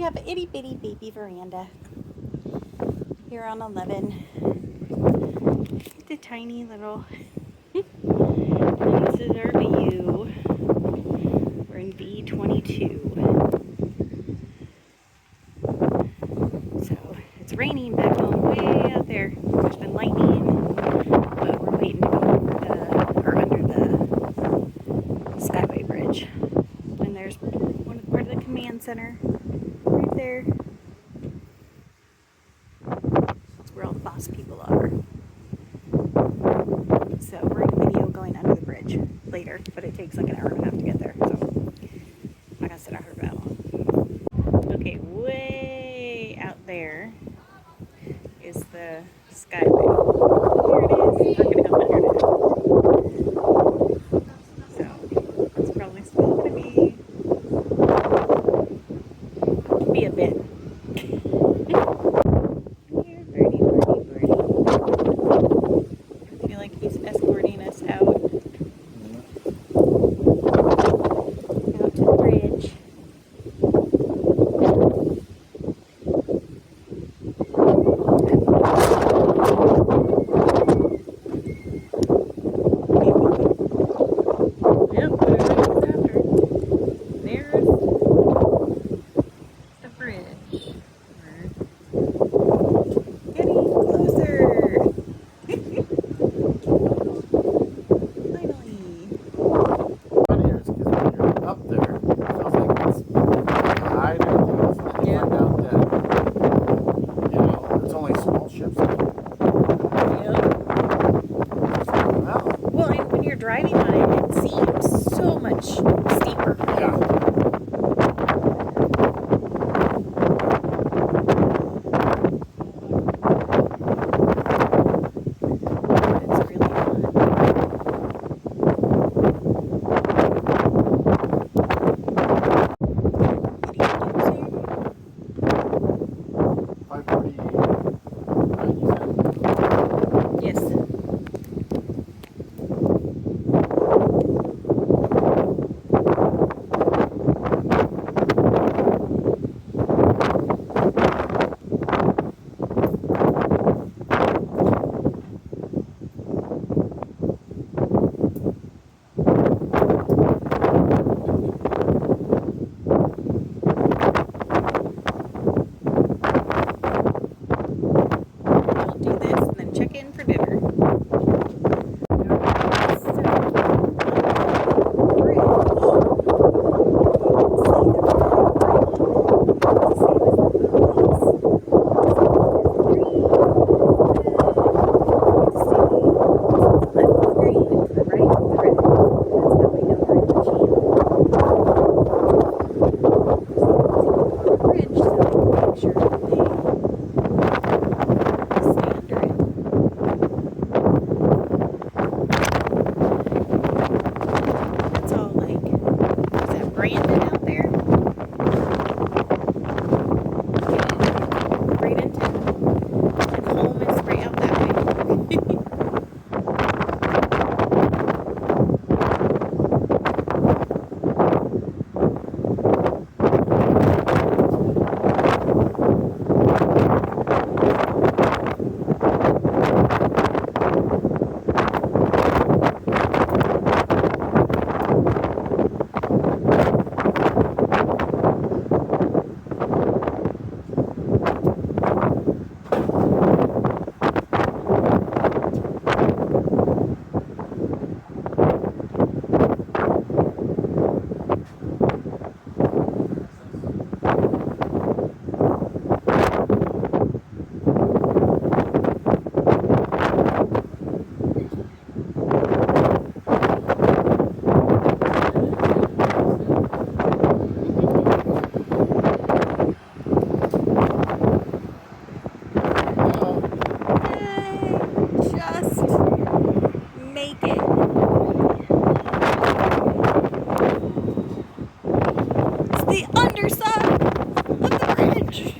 have an itty bitty baby veranda here on 11. The tiny little. This is our view. We're in B22. So it's raining back home way out there. There's been lightning, but we're waiting to go over under the Skyway Bridge. And there's part of the command center right there. That's where all the boss people are. So we're in a video going under the bridge later, but it takes like an hour and a half to get there. So I'm not gonna sit out here for that long. Okay, way out there is the Skyway. Here it is. We're gonna go under it. So it's probably still gonna be a bit. Here, birdie, birdie, birdie. I feel like he's escorting us out to the bridge. Driving on it, it seems so much steeper. Yeah. It's really fun. 5:49, you said? Yes. the underside of the bridge.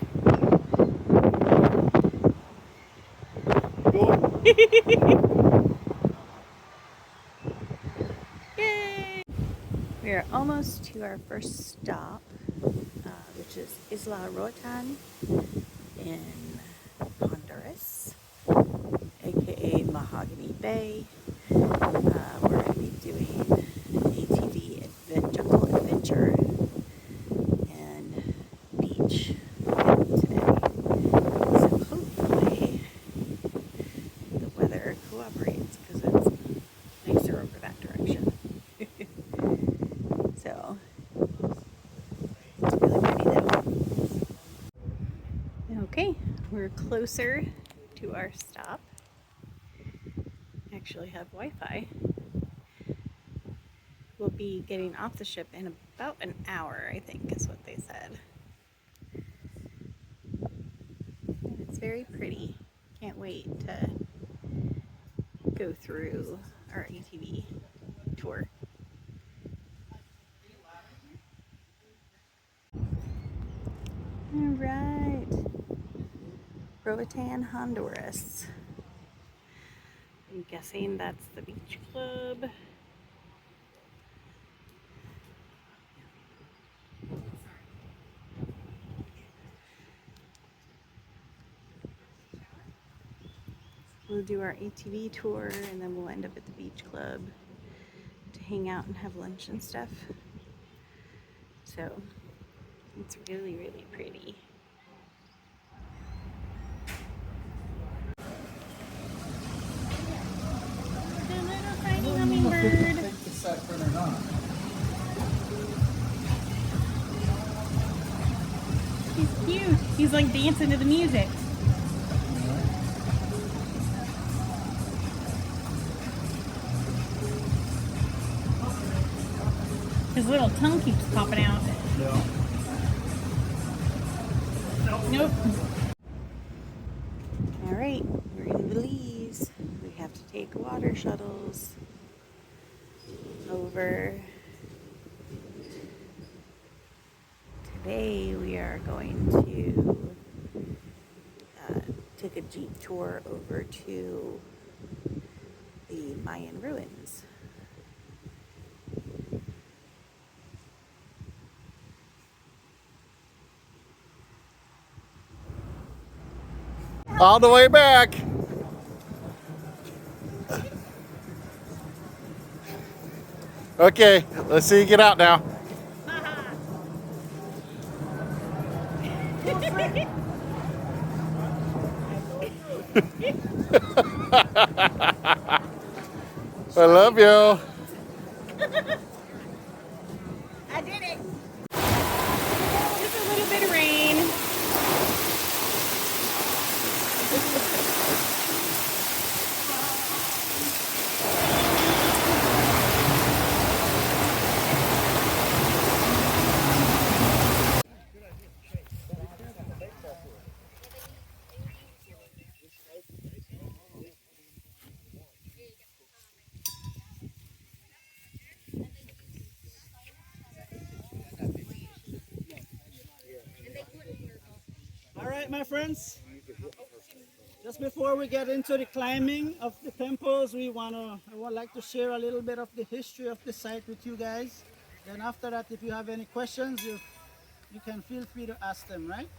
Yay! We are almost to our first stop, which is Isla Roatan in Honduras, aka Mahogany Bay. We're going to be doing an ATV jungle adventure and beach today. So hopefully the weather cooperates because it's nicer over that direction. So it's really pretty though. Okay, we're closer to our stop. Actually have Wi-Fi. We'll be getting off the ship in about an hour, I think is what they said. It's very pretty. Can't wait to go through our ATV tour. All right, Roatan, Honduras. I'm guessing that's the beach club. We'll do our ATV tour and then we'll end up at the beach club to hang out and have lunch and stuff. So it's really, really pretty. The little tiny hummingbird. He's cute. He's like dancing to the music. His little tongue keeps popping out. Yeah. Nope. All right, we're in Belize. We have to take water shuttles over. Today we are going to take a jeep tour over to the Mayan ruins. All the way back. Okay, let's see you get out now. I love you. I did it! Just a little bit of rain. All right, my friends. Just before we get into the climbing of the temples, I would like to share a little bit of the history of the site with you guys. Then after that, if you have any questions, you can feel free to ask them, right?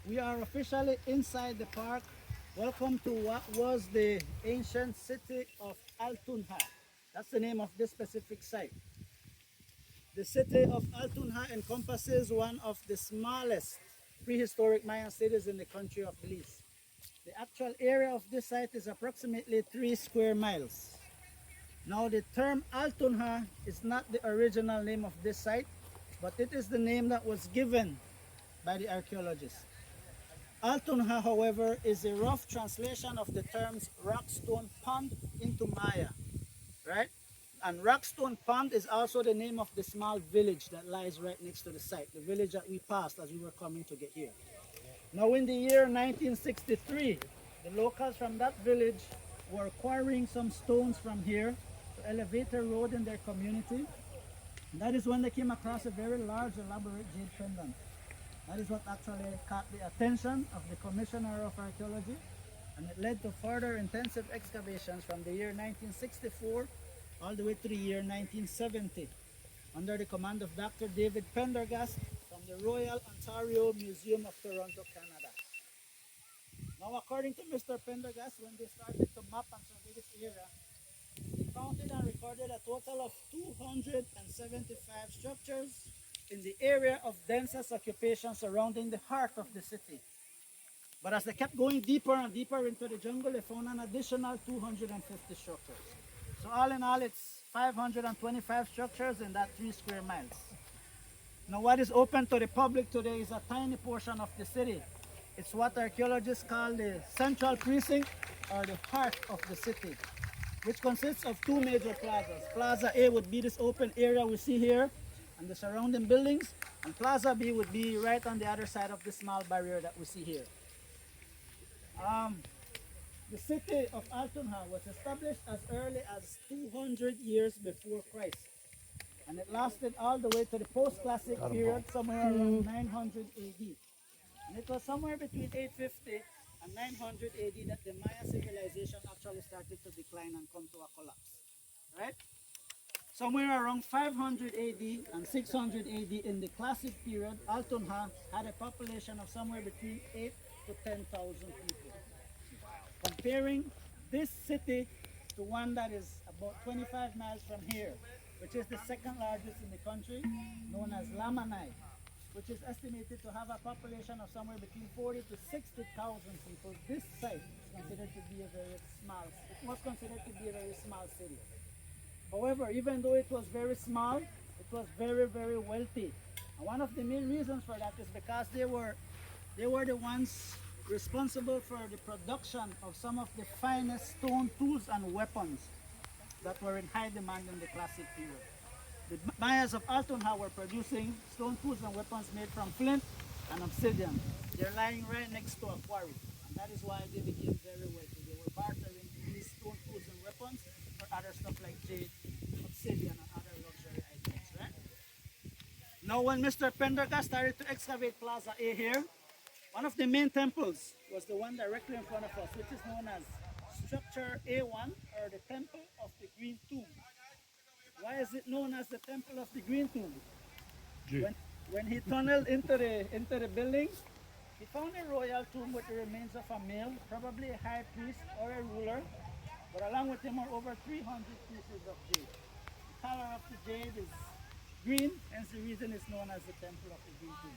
We are officially inside the park. Welcome to what was the ancient city of Altunja. That's the name of this specific site. The city of Altunja encompasses one of the smallest prehistoric Mayan cities in the country of Belize. The actual area of this site is approximately 3 square miles. Now the term Altunja is not the original name of this site, but it is the name that was given by the archaeologists. Altunja, however, is a rough translation of the terms Rockstone Pond into Maya, right? And Rockstone Pond is also the name of the small village that lies right next to the site, the village that we passed as we were coming to get here. Now in the year 1963, the locals from that village were quarrying some stones from here to elevate a road in their community. And that is when they came across a very large elaborate jade pendant. That is what actually caught the attention of the Commissioner of Archaeology, and it led to further intensive excavations from the year 1964 all the way to the year 1970 under the command of Dr. David Pendergast from and the Royal Ontario Museum of Toronto, Canada. Now, according to Mr. Pendergast, when they started to map and survey this area, they counted and recorded a total of 275 structures in the area of densest occupation surrounding the heart of the city. But as they kept going deeper and deeper into the jungle, they found an additional 250 structures. So all in all, it's 525 structures in that 3 square miles. Now what is open to the public today is a tiny portion of the city. It's what archaeologists call the central precinct, or the heart of the city, which consists of 2 major plazas. Plaza A would be this open area we see here and the surrounding buildings, and Plaza B would be right on the other side of the small barrier that we see here. The city of Altonha was established as early as 200 years before Christ, and it lasted all the way to the post-classic period, somewhere around 900 AD. And it was somewhere between 850 and 900 AD that the Maya civilization actually started to decline and come to a collapse, right? Somewhere around 500 AD and 600 AD in the classic period, Altonha had a population of somewhere between 8 to 10,000 people. Comparing this city to one that is about 25 miles from here, which is the second largest in the country, known as Lamanai, which is estimated to have a population of somewhere between 40 to 60,000 people. This site is considered to be a very small, it was considered to be a very small city. However, even though it was very small, it was very, very wealthy. And one of the main reasons for that is because they were the ones responsible for the production of some of the finest stone tools and weapons that were in high demand in the classic period. The Mayas of Altonha were producing stone tools and weapons made from flint and obsidian. They're lying right next to a quarry, and that is why they became very wealthy. They were bartering these stone tools and weapons for other stuff like jade, obsidian, and other luxury items, right? Now, when Mr. Pendergast started to excavate Plaza A here, one of the main temples was the one directly in front of us, which is known as Structure A1, or the Temple of the Green Tomb. Why is it known as the Temple of the Green Tomb? When he tunneled into the building, he found a royal tomb with the remains of a male, probably a high priest or a ruler, but along with him are over 300 pieces of jade. The color of the jade is green, hence the reason it's known as the Temple of the Green Tomb.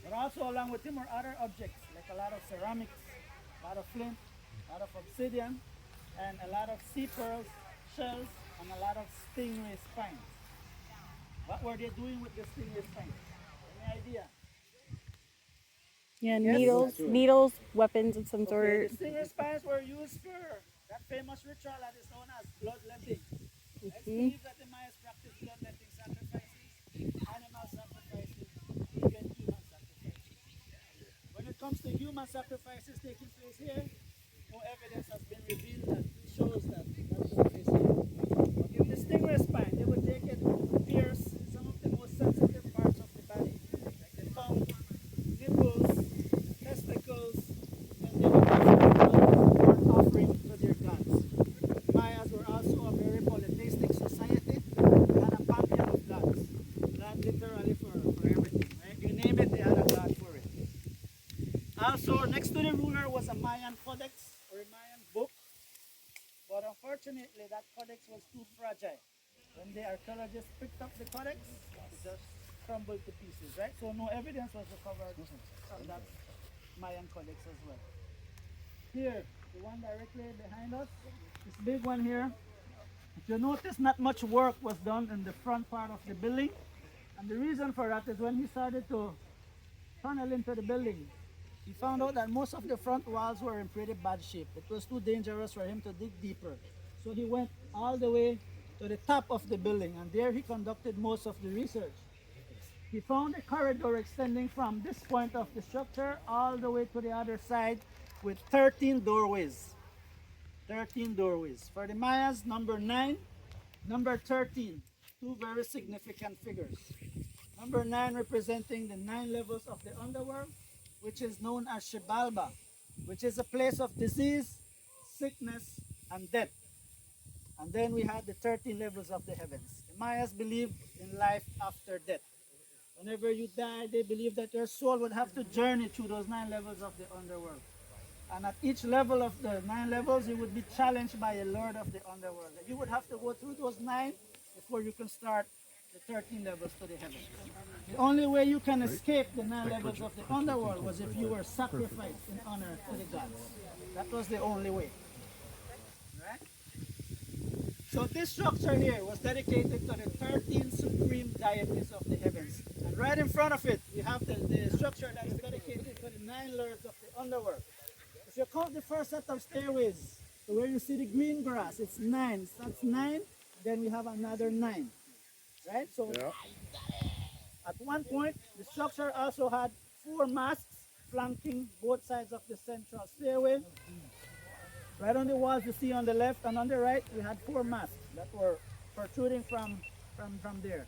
But also along with him are other objects, like a lot of ceramics, a lot of flint, a lot of obsidian, and a lot of sea pearls, shells, and a lot of stingray spines. What were they doing with the stingray spines? Any idea? Yeah, Yes? needles, weapons of some Okay, sort. the stingray spines were used for that famous ritual that is known as bloodletting. Let's believe that the Mayas practiced bloodletting sacrifices, animal sacrifices, even human sacrifices. When it comes to human sacrifices taking place here, no evidence has been revealed that shows that that took place here. But in the stingray spine, they would take it to pierce some of the most sensitive parts of the body, like the tongue, nipples, testicles, and they would offer an offering to their gods. Mayas were also a very polytheistic society. They had a pantheon of gods. God literally for everything, right? You name it, they had a god for it. Also, next to the ruler was a Mayan codex, or a Mayan book. But unfortunately, that codex was too fragile. When the archaeologists picked up the codex, it just crumbled to pieces, right? So no evidence was recovered from that Mayan codex as well. Here, the one directly behind us, this big one here. If you notice, not much work was done in the front part of the building. And the reason for that is when he started to tunnel into the building, he found out that most of the front walls were in pretty bad shape. It was too dangerous for him to dig deeper. So he went all the way to the top of the building, and there he conducted most of the research. He found a corridor extending from this point of the structure all the way to the other side with 13 doorways. 13 doorways. For the Mayas, number 9, number 13, two very significant figures. Number 9 representing the 9 levels of the underworld, which is known as Xibalba, which is a place of disease, sickness, and death. And then we had the 13 levels of the heavens. The Mayas believed in life after death. Whenever you die, they believe that your soul would have to journey through those 9 levels of the underworld. And at each level of the 9 levels, you would be challenged by a lord of the underworld. You would have to go through those 9 before you can start the 13 levels to the heavens. The only way you can escape the 9 levels of the underworld was if you were sacrificed in honor to the gods. That was the only way. Right? So this structure here was dedicated to the 13 supreme deities of the heavens. And right in front of it, we have the structure that is dedicated to the 9 lords of the underworld. If you count the first set of stairways, so where you see the green grass, it's 9. So that's 9. Then we have another 9. Right? So at one point, the structure also had 4 masks flanking both sides of the central stairway. Right on the walls you see on the left and on the right, we had 4 masks that were protruding from there.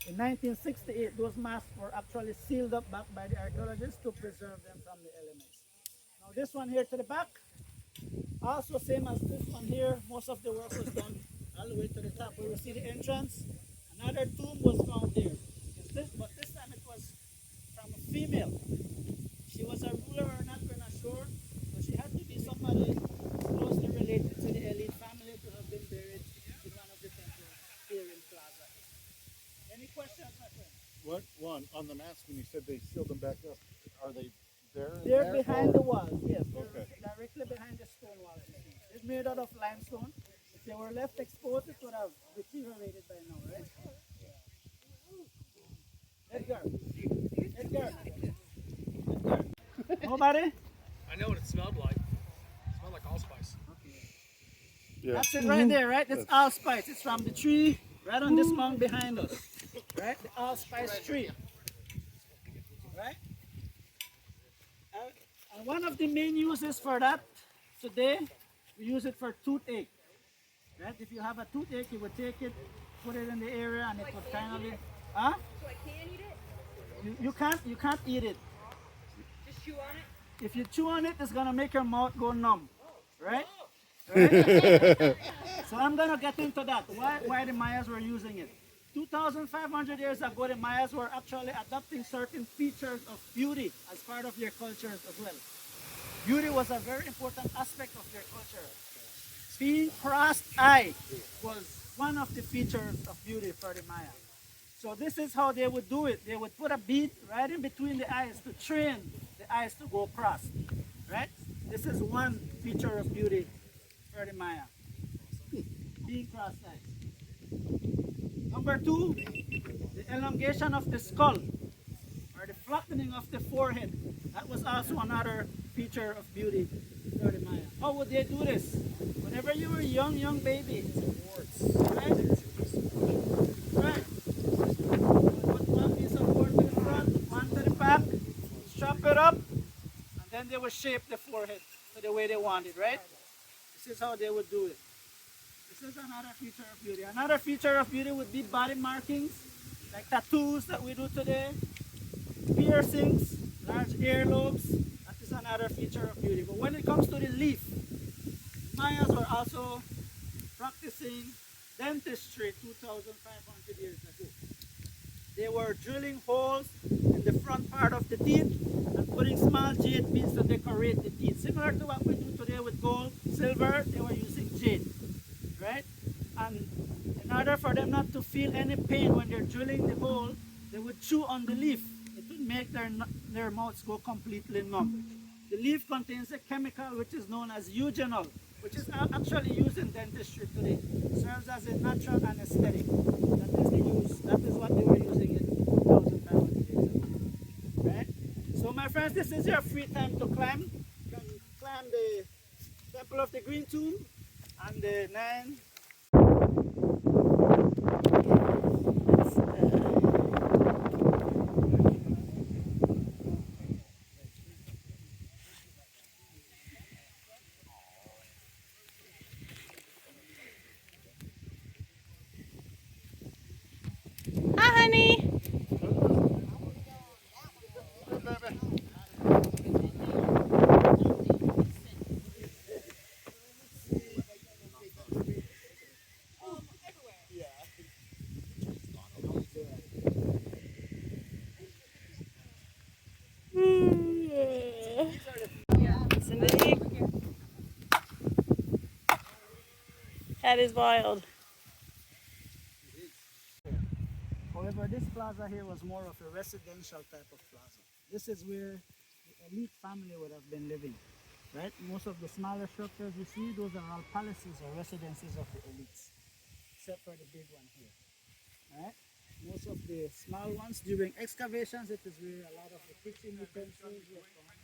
In 1968, those masks were actually sealed up back by the archaeologists to preserve them from the elements. Now this one here to the back, also same as this one here, most of the work was done all the way to the top where we see the entrance. Another tomb was found there. But this time it was from a female. She was a ruler or not, we're not sure. So she had to be somebody closely related to the elite family to have been buried in one of the temples here in Plaza. Any questions, my friend? What one on the mask when you said they sealed them back up? Are they there? They're behind the walls, yes. Okay. They're directly behind the stone walls. It's made out of limestone. If they were left exposed, it would have deteriorated by now, right? Edgar. Edgar. Nobody? I know what it smelled like. It smelled like allspice. Yeah. That's it right there, right? That's allspice. It's from the tree right on this mound behind us. Right? The allspice tree. Right? And one of the main uses for that today, we use it for toothache. Right? If you have a toothache, you would take it, put it in the area, and it would kind of... Huh? So I can eat it? You can't eat it. Just chew on it? If you chew on it, it's gonna make your mouth go numb. Right? Right? So I'm gonna get into that. Why the Mayas were using it. 2,500 years ago, the Mayas were actually adopting certain features of beauty as part of their cultures as well. Beauty was a very important aspect of their culture. Being crossed-eyed was one of the features of beauty for the Maya. So this is how they would do it. They would put a bead right in between the eyes to train the eyes to go cross. Right? This is one feature of beauty for the Maya. Being cross-eyed. Number 2, the elongation of the skull or the flattening of the forehead. That was also another feature of beauty for the Maya. How would they do this? Whenever you were a young baby, right? Right. Put one piece of board to the front, one to the back, strap it up, and then they would shape the forehead to the way they wanted, right? This is how they would do it. This is another feature of beauty. Another feature of beauty would be body markings, like tattoos that we do today, piercings, large earlobes. That is another feature of beauty. But when it comes to the leaf, Mayas were also practicing dentistry 2,500 years ago. They were drilling holes in the front part of the teeth and putting small jade beads to decorate the teeth. Similar to what we do today with gold, silver, they were using jade. Right? And in order for them not to feel any pain when they're drilling the hole, they would chew on the leaf. It would make their mouths go completely numb. The leaf contains a chemical which is known as eugenol, which is actually used in dentistry today. It serves as a natural anesthetic. That is what they were using it 2,500 years ago. Right? So my friends, this is your free time to climb. You can climb the Temple of the Green Tomb and the 9. Hi, honey. That is wild. However, this plaza here was more of a residential type of plaza. This is where the elite family would have been living, right? Most of the smaller structures you see, those are all palaces or residences of the elites, except for the big one here, right? Most of the small ones, during excavations, it is where a lot of the kitchen utensils were found.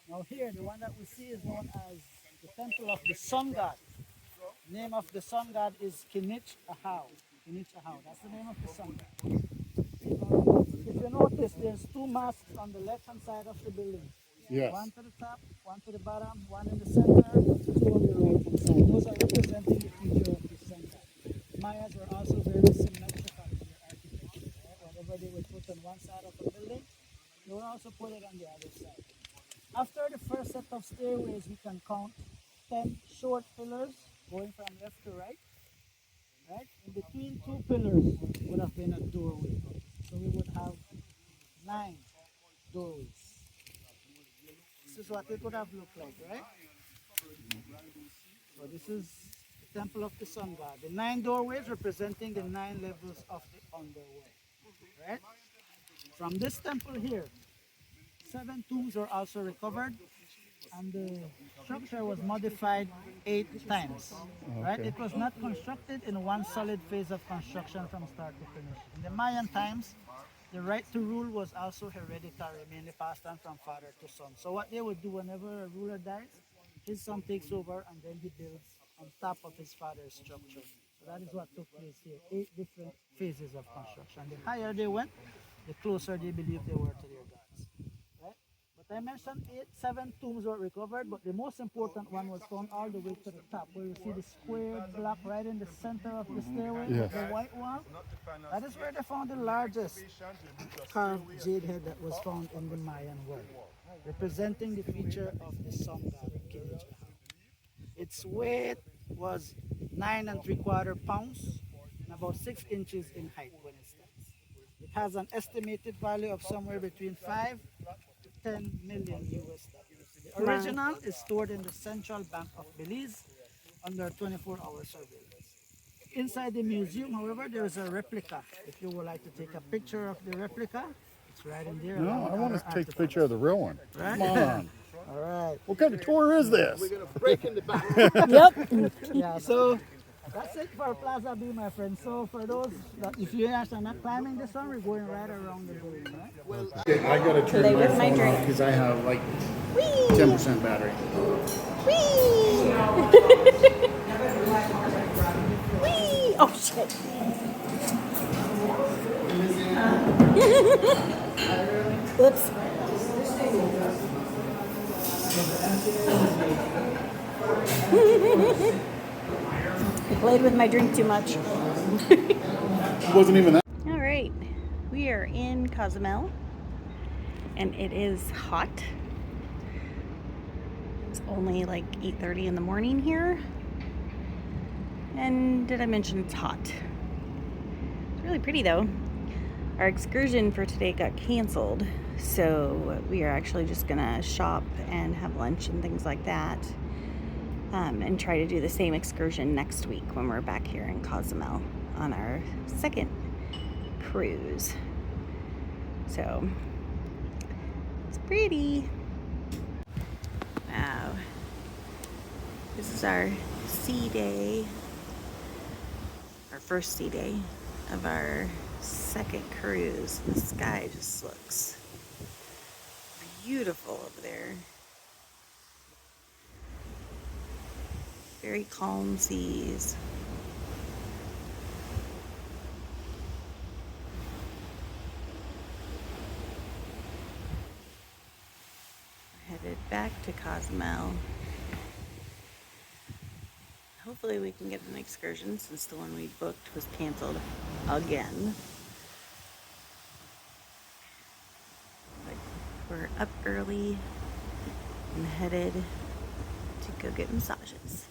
Now here, the one that we see is known as the Temple of the Sun God. The name of the sun god is Kinich Ahau. Kinich Ahau, that's the name of the sun god. If you notice, there's two masks on the left-hand side of the building. Yes. One to the top, one to the bottom, one in the center, two on the right-hand side. Those are representing the future of the sun god. Mayas were also very symmetrical in their architecture. Right? Whatever they would put on one side of a building, they would also put it on the other side. After the first set of stairways, we can count 10 short pillars going from left to right. Right? In between two pillars would have been a doorway. So we would have 9 doorways. This is what it would have looked like, right? So this is the Temple of the Sun God. The 9 doorways representing the 9 levels of the underworld. Right? From this temple here, 7 tombs were also recovered, and the structure was modified 8 times. Right? It was not constructed in one solid phase of construction from start to finish. In the Mayan times, the right to rule was also hereditary, mainly passed on from father to son. So what they would do whenever a ruler dies, his son takes over and then he builds on top of his father's structure. So that is what took place here. 8 different phases of construction. The higher they went, the closer they believed they were to their gods. Right? But I mentioned 7 tombs were recovered, but the most important one was found all the way to the top, where you see the square block right in the center of the stairway, Yes. the white one. That is where they found the largest carved jade head that was found in the Mayan world, representing the feature of the sun god, Kinich Ahau. Its weight was 9 3/4 pounds and about 6 inches in height when it stands. It has an estimated value of somewhere between 5 to 10 million US dollars. The original is stored in the Central Bank of Belize under 24-hour surveillance. Inside the museum, however, there is a replica. If you would like to take a picture of the replica, it's right in there. No, I want to take a picture of the real one. Right? Come on. All right. What kind of tour is this? Yep. Yeah, so that's it for Plaza B, my friend. So for those that, if you guys are not climbing this one, we're going right around the building, right? I gotta turn Play my with my phone drink. off because I have like Whee! 10% battery. Whee! Whee! Oh shit. Whoops. I played with my drink too much. It wasn't even that. All right, we are in Cozumel, and it is hot. It's only like 8:30 in the morning here. And did I mention it's hot? It's really pretty though. Our excursion for today got canceled, so we are actually just gonna shop and have lunch and things like that, and try to do the same excursion next week when we're back here in Cozumel on our second cruise. So it's pretty. Wow, this is our sea day, our first sea day of our second cruise. The sky just looks beautiful over there. Very calm seas. We're headed back to Cozumel. Hopefully we can get an excursion since the one we booked was canceled again. But we're up early and headed to go get massages.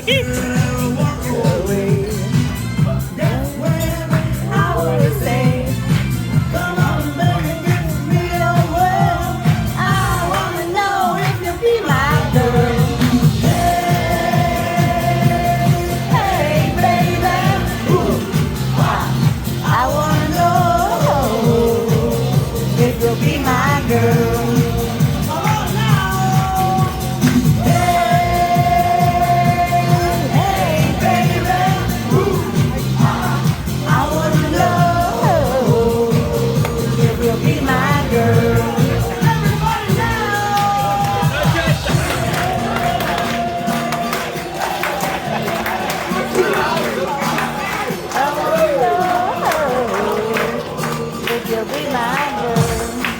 I wanna say, come on, baby, give me a word. I wanna know if you'll be my girl. Hey, baby, I wanna know if you'll be my girl. Come on now. Hey, baby, I wanna know if you'll be my girl. Everybody now. I wanna know if you'll be my girl.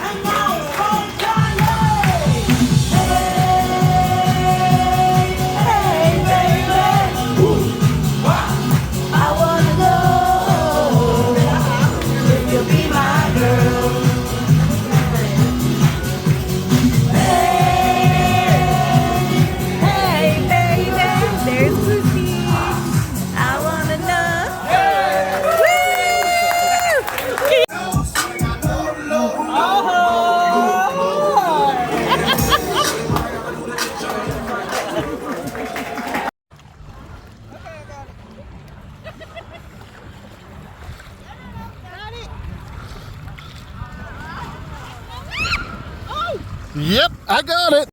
And now it's from Carnival. Hey, baby, I wanna know if you'll be my girl. Hey, baby, there's Lucy. I wanna know. Yep, I got it.